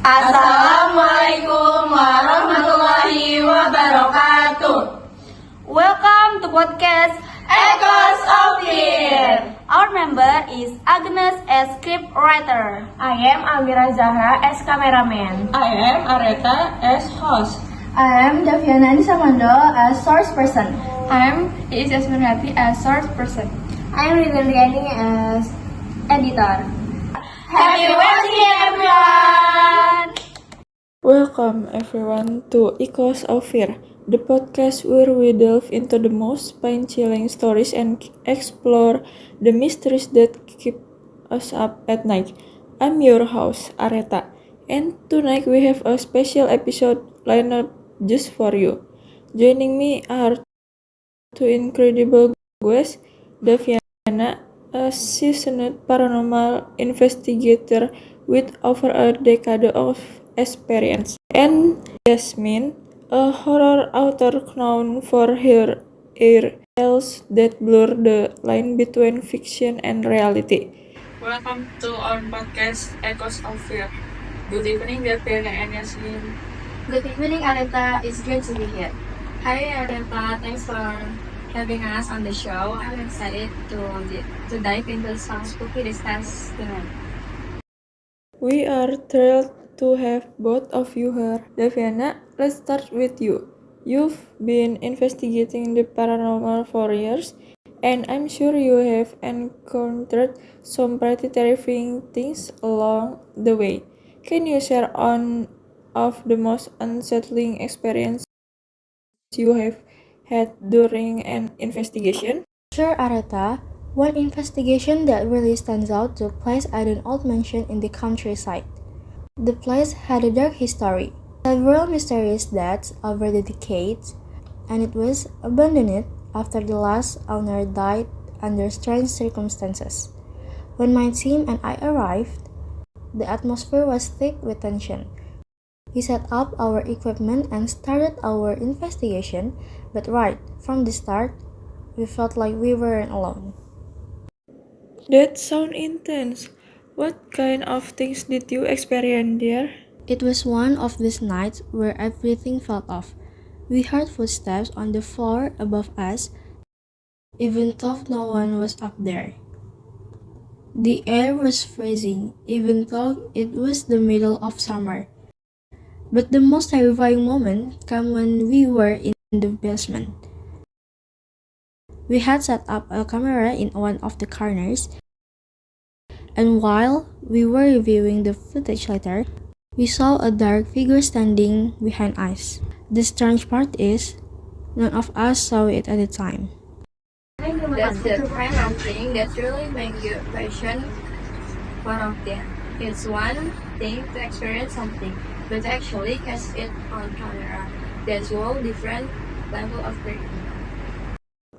Assalamualaikum warahmatullahi wabarakatuh. Welcome to podcast Echoes of Fear. Our member is Agnes as scriptwriter. I am Amira Zahra as cameraman. I am Areta as host. I am Daviana Nisamando as source person. I am Iis Yasminati as source person. I am Ridwan as editor. Happy watching everyone! Welcome everyone to Echoes of Fear, the podcast where we delve into the most spine-chilling stories and explore the mysteries that keep us up at night. I'm your host, Areta, and tonight we have a special episode lined up just for you. Joining me are two incredible guests, Daviana, a seasoned paranormal investigator with over a decade of experience, and Yasmin, a horror author known for her tales that blur the line between fiction and reality. Welcome to our podcast Echoes of Fear. Good evening, Daviana and Yasmin. Good evening, Areta. It's great to be here. Hi Areta, thanks for having us on the show. I'm excited to dive into some spooky details tonight. We are thrilled to have both of you here. Daviana, let's start with you. You've been investigating the paranormal for years, and I'm sure you have encountered some pretty terrifying things along the way. Can you share one of the most unsettling experiences you have had during an investigation? Sure, Areta. One investigation that really stands out took place at an old mansion in the countryside. The place had a dark history, several mysterious deaths over the decades, and it was abandoned after the last owner died under strange circumstances. When my team and I arrived, the atmosphere was thick with tension. We set up our equipment and started our investigation, but right from the start, we felt like we weren't alone. That sounds intense. What kind of things did you experience there? It was one of these nights where everything felt off. We heard footsteps on the floor above us, even though no one was up there. The air was freezing, even though it was the middle of summer. But the most terrifying moment came when we were in the basement. We had set up a camera in one of the corners, and while we were reviewing the footage later, we saw a dark figure standing behind us. The strange part is, none of us saw it at the time. That's the kind of thing that really makes you question one of them. It's one thing to experience something, but actually catch it on camera. That's a whole different level of creepy.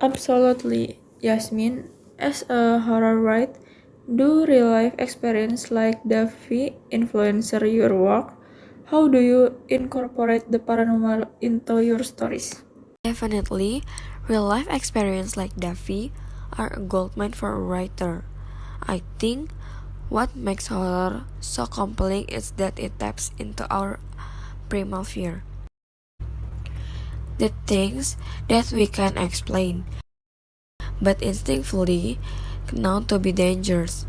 Absolutely, Yasmin. As a horror writer, do real-life experience like Davi influence your work? How do you incorporate the paranormal into your stories? Definitely, real-life experiences like Davi are a goldmine for a writer. I think what makes horror so compelling is that it taps into our primal fear. The things that we can't explain, but instinctively known to be dangerous.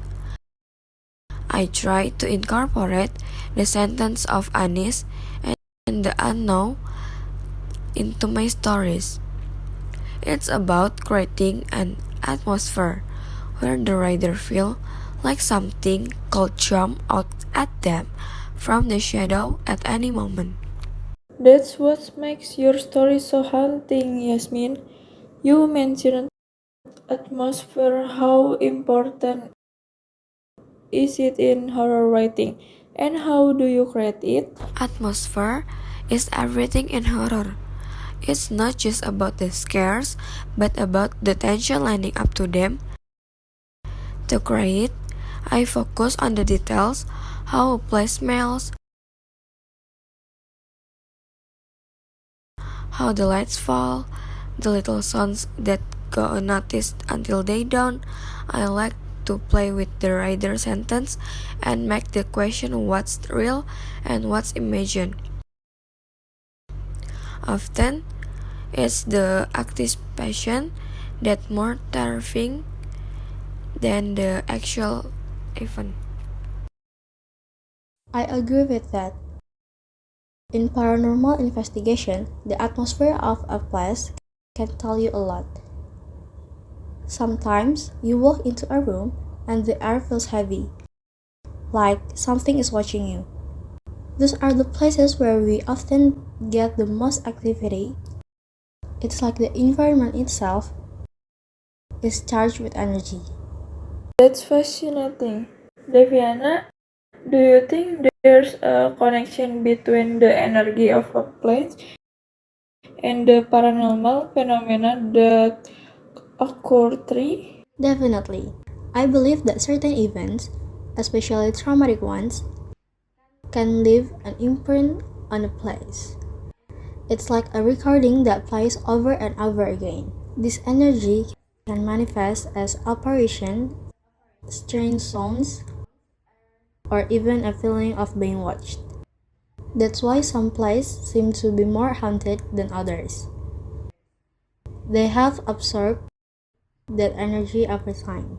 I try to incorporate the sentence of unease and the unknown into my stories. It's about creating an atmosphere where the reader feels like something could jump out at them from the shadow at any moment. That's what makes your story so haunting, Yasmin. You mentioned atmosphere. How important is it in horror writing, and how do you create it? Atmosphere is everything in horror. It's not just about the scares, but about the tension leading up to them. To create, I focus on the details, how a place smells, how the lights fall, the little sounds that go unnoticed until they don't. I like to play with the reader sentence and make the question what's real and what's imagined. Often, it's the anticipation that's more terrifying than the actual event. I agree with that. In paranormal investigation, the atmosphere of a place can tell you a lot. Sometimes you walk into a room and the air feels heavy, like something is watching you. Those are the places where we often get the most activity. It's like the environment itself is charged with energy. That's fascinating. Deviana, do you think there's a connection between the energy of a place and the paranormal phenomena that occur there? Definitely. I believe that certain events, especially traumatic ones, can leave an imprint on a place. It's like a recording that plays over and over again. This energy can manifest as apparition, strange sounds, or even a feeling of being watched. That's why some places seem to be more haunted than others. They have absorbed that energy over time.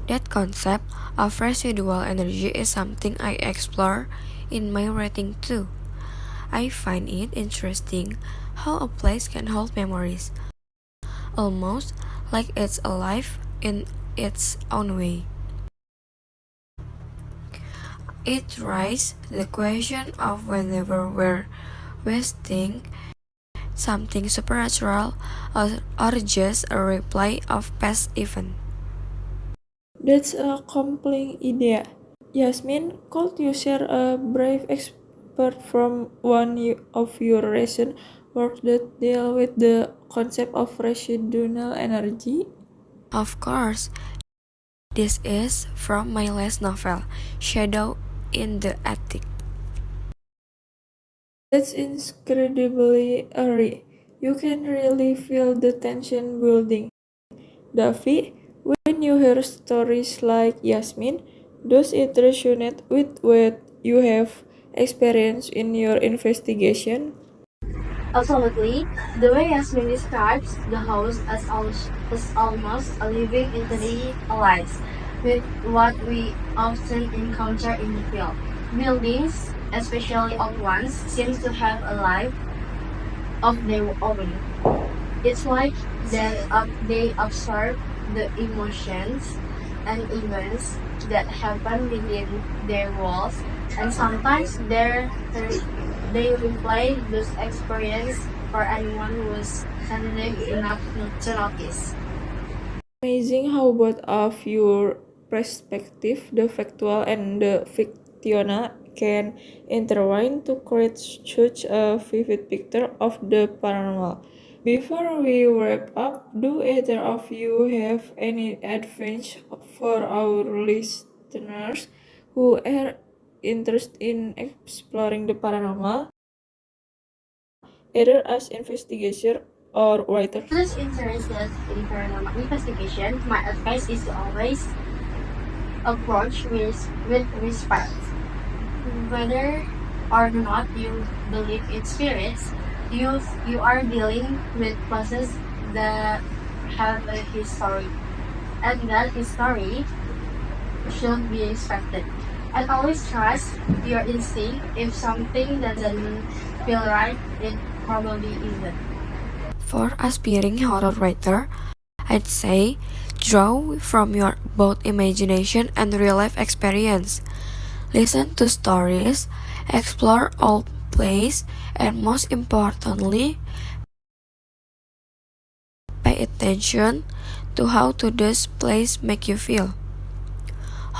That concept of residual energy is something I explore in my writing too. I find it interesting how a place can hold memories, almost like it's alive in its own way. It raises the question of whether we're wasting something supernatural or just a replay of past events. That's a compelling idea. Yasmin, could you share a brief expert from of your recent work that deal with the concept of residual energy? Of course, this is from my last novel, Shadow in the Attic. That's incredibly eerie. You can really feel the tension building. Davi, when you hear stories like Yasmin, does it resonate with what you have experienced in your investigation? Absolutely. The way Yasmin describes the house as almost a living entity aligns with what we often encounter in the field. Buildings, especially old ones, seem to have a life of their own. It's like they absorb the emotions and events that happen within their walls, and sometimes they replay those experiences for anyone who is sensitive enough to notice. Amazing how both of your perspective, the factual and the fictional, can intertwine to create such a vivid picture of the paranormal. Before we wrap up, do either of you have any advice for our listeners who are interested in exploring the paranormal, either as investigator or writer? Those interested in paranormal investigation, my advice is to always approach with respect. Whether or not you believe in spirits, you are dealing with places that have a history, and that history should be respected. And always trust your instinct. If something doesn't feel right, it probably isn't. For aspiring horror writer, I'd say draw from your both imagination and real life experience. Listen to stories, explore old places, and most importantly, pay attention to how to those places make you feel.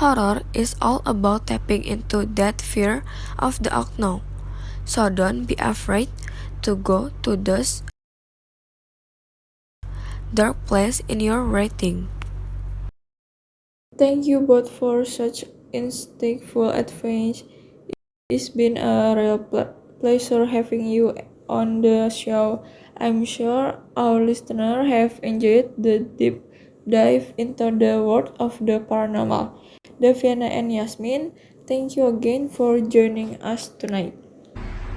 Horror is all about tapping into that fear of the unknown. So don't be afraid to go to those dark places in your writing. Thank you both for such insightful advice. It's been a real pleasure having you on the show. I'm sure our listeners have enjoyed the deep dive into the world of the paranormal. Daviana and Yasmin, thank you again for joining us tonight.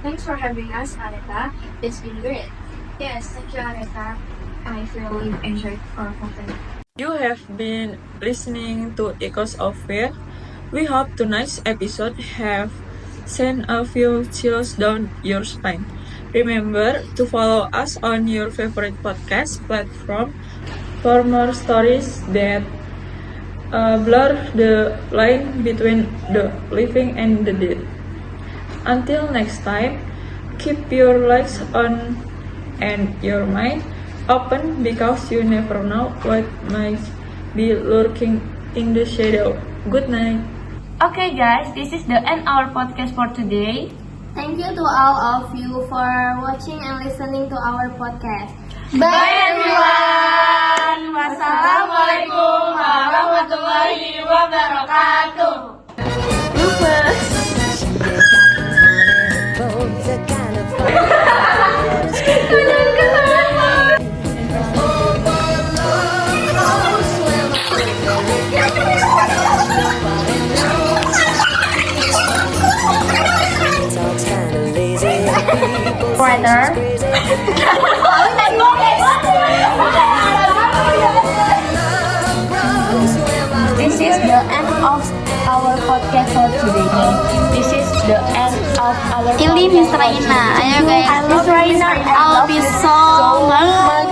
Thanks for having us, Anita. It's been great. Yes, thank you, Anita. I really enjoyed our company. You have been listening to Echoes of Fear. We hope tonight's episode have sent a few chills down your spine. Remember to follow us on your favorite podcast platform for more stories that blur the line between the living and the dead. Until next time, keep your lights on and your mind open because you never know what might be lurking in the shadow. Good night. Okay guys, this is the end our podcast for today. Thank you to all of you for watching and listening to our podcast. Bye everyone. Wassalamualaikum warahmatullahi wabarakatuh. Writer. This is the end of our podcast for today. This is the end of our Ini Miss Raina, ayo guys. Miss Raina, I'll be so much.